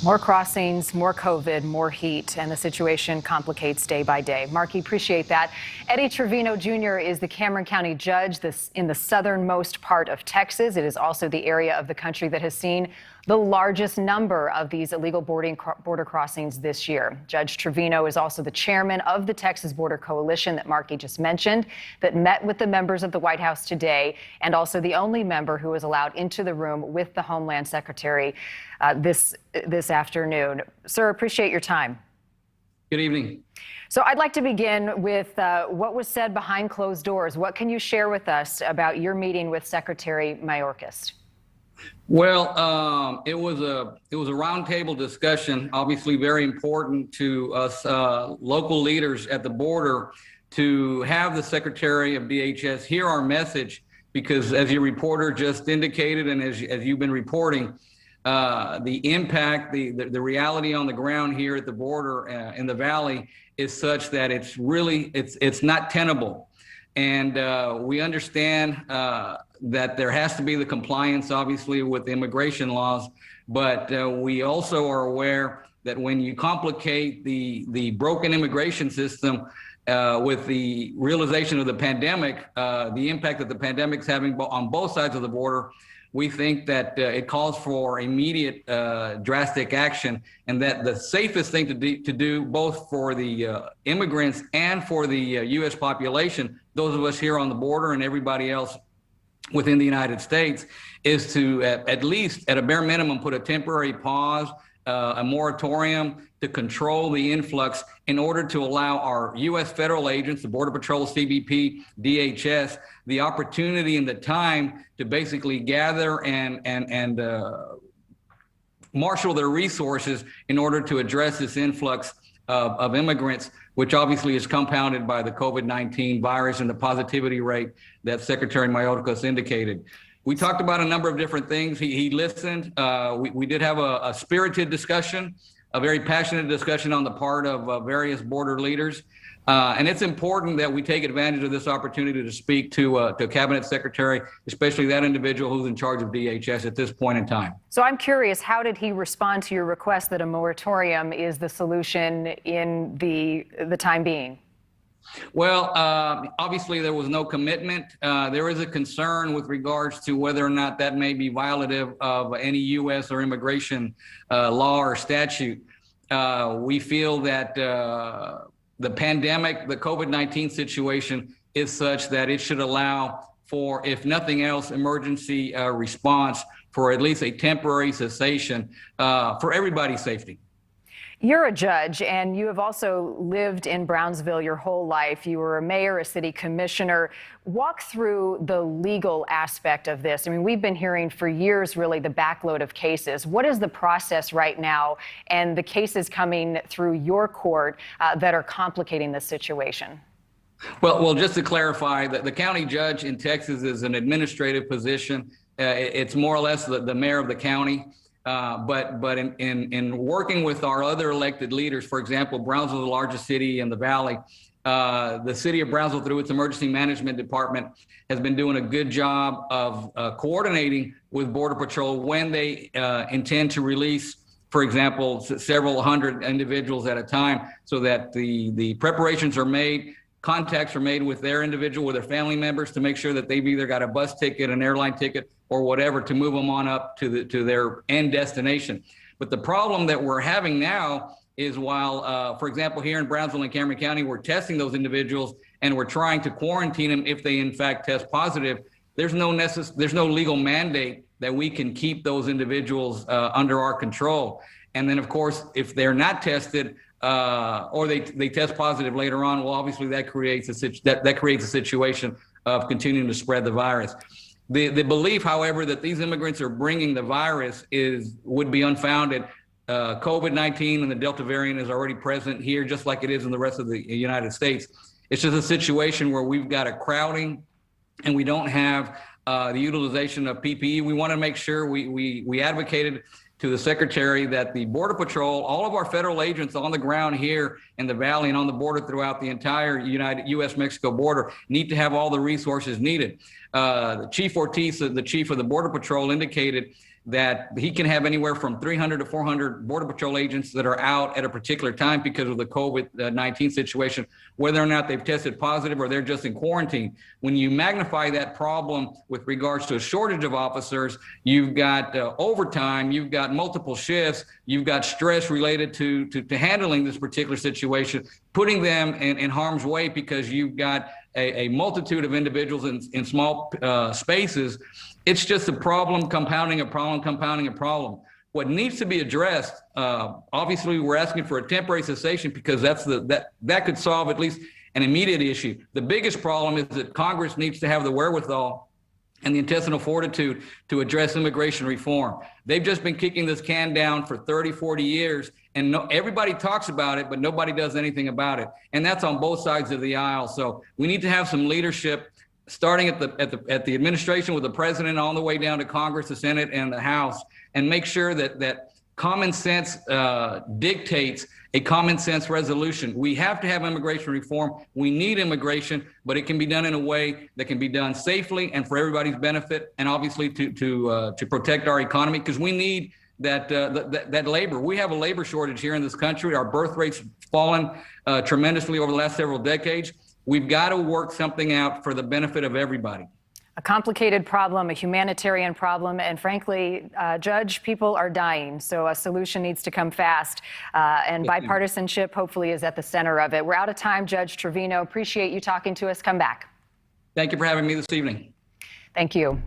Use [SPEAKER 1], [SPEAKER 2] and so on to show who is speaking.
[SPEAKER 1] More crossings, more COVID, more heat, and the situation complicates day by day. Marky, appreciate that. Eddie Trevino Jr. is the Cameron County judge in the southernmost part of Texas. It is also the area of the country that has seen the largest number of these illegal border crossings this year. Judge Trevino is also the chairman of the Texas Border Coalition that Marky just mentioned, that met with the members of the White House today, and also the only member who was allowed into the room with the Homeland Secretary this afternoon. Sir, appreciate your time.
[SPEAKER 2] Good evening.
[SPEAKER 1] So I'd like to begin with what was said behind closed doors. What can you share with us about your meeting with Secretary Mayorkas?
[SPEAKER 2] Well, it was a roundtable discussion, obviously very important to us local leaders at the border to have the Secretary of DHS hear our message, because as your reporter just indicated and as you've been reporting, the impact, the reality on the ground here at the border in the Valley is such that it's not tenable. And we understand that there has to be the compliance, obviously, with the immigration laws. But we also are aware that when you complicate the broken immigration system with the realization of the pandemic, the impact that the pandemic's having on both sides of the border, we think that it calls for immediate drastic action, and that the safest thing to do both for the immigrants and for the U.S. population, those of us here on the border and everybody else within the United States, is to at least at a bare minimum put a temporary pause, a moratorium to control the influx in order to allow our U.S. federal agents, the Border Patrol, CBP, DHS, the opportunity and the time to basically gather and marshal their resources in order to address this influx of immigrants, which obviously is compounded by the COVID-19 virus and the positivity rate that Secretary Mayorkas indicated. We talked about a number of different things. He listened. We did have a spirited discussion, a very passionate discussion on the part of various border leaders. And it's important that we take advantage of this opportunity to speak to a cabinet secretary, especially that individual who's in charge of DHS at this point in time.
[SPEAKER 1] So I'm curious, how did he respond to your request that a moratorium is the solution in the time being?
[SPEAKER 2] Well, obviously there was no commitment. There is a concern with regards to whether or not that may be violative of any U.S. or immigration law or statute. We feel that the pandemic, the COVID-19 situation is such that it should allow for, if nothing else, emergency response for at least a temporary cessation for everybody's safety.
[SPEAKER 1] You're a judge, and you have also lived in Brownsville your whole life. You were a mayor, a city commissioner. Walk through the legal aspect of this. I mean, we've been hearing for years, really, the backload of cases. What is the process right now and the cases coming through your court that are complicating this situation?
[SPEAKER 2] Well, just to clarify, the county judge in Texas is an administrative position. It's more or less the mayor of the county. But in working with our other elected leaders, for example, Brownsville, the largest city in the Valley, the city of Brownsville, through its emergency management department, has been doing a good job of coordinating with Border Patrol when they intend to release, for example, several hundred individuals at a time, so that the preparations are made. Contacts are made with their individual, with their family members, to make sure that they've either got a bus ticket, an airline ticket, or whatever to move them on up to their end destination. But the problem that we're having now is while, for example, here in Brownsville and Cameron County, we're testing those individuals and we're trying to quarantine them if they in fact test positive. There's no legal mandate that we can keep those individuals under our control. And then, of course, if they're not tested, or they test positive later on, well, obviously that creates a situation of continuing to spread the virus. The belief, however, that these immigrants are bringing the virus would be unfounded. COVID-19 and the Delta variant is already present here, just like it is in the rest of the United States. It's just a situation where we've got a crowding and we don't have the utilization of PPE. We want to make sure we advocated to the Secretary that the Border Patrol, all of our federal agents on the ground here in the Valley and on the border throughout the entire U.S.-Mexico border, need to have all the resources needed. Chief Ortiz, the chief of the Border Patrol, indicated that he can have anywhere from 300 to 400 Border Patrol agents that are out at a particular time because of the COVID-19 situation, whether or not they've tested positive or they're just in quarantine. When you magnify that problem with regards to a shortage of officers, you've got overtime, you've got multiple shifts, you've got stress related to handling this particular situation, putting them in harm's way because you've got a multitude of individuals in small spaces. It's just a problem compounding a problem compounding a problem. What needs to be addressed, obviously we're asking for a temporary cessation because that could solve at least an immediate issue. The biggest problem is that Congress needs to have the wherewithal and the intestinal fortitude to address immigration reform. They've just been kicking this can down for 30, 40 years, and everybody talks about it, but nobody does anything about it. And that's on both sides of the aisle. So we need to have some leadership, starting at the administration with the president all the way down to Congress, the Senate, and the House, and make sure that common sense dictates a common sense resolution. We have to have immigration reform. We need immigration, but it can be done in a way that can be done safely and for everybody's benefit, and obviously to protect our economy, because we need that labor. We have a labor shortage here in this country. Our birth rate's fallen tremendously over the last several decades. We've got to work something out for the benefit of everybody.
[SPEAKER 1] A complicated problem, a humanitarian problem, and frankly, Judge, people are dying, so a solution needs to come fast, and bipartisanship hopefully is at the center of it. We're out of time, Judge Trevino. Appreciate you talking to us. Come back.
[SPEAKER 2] Thank you for having me this evening.
[SPEAKER 1] Thank you.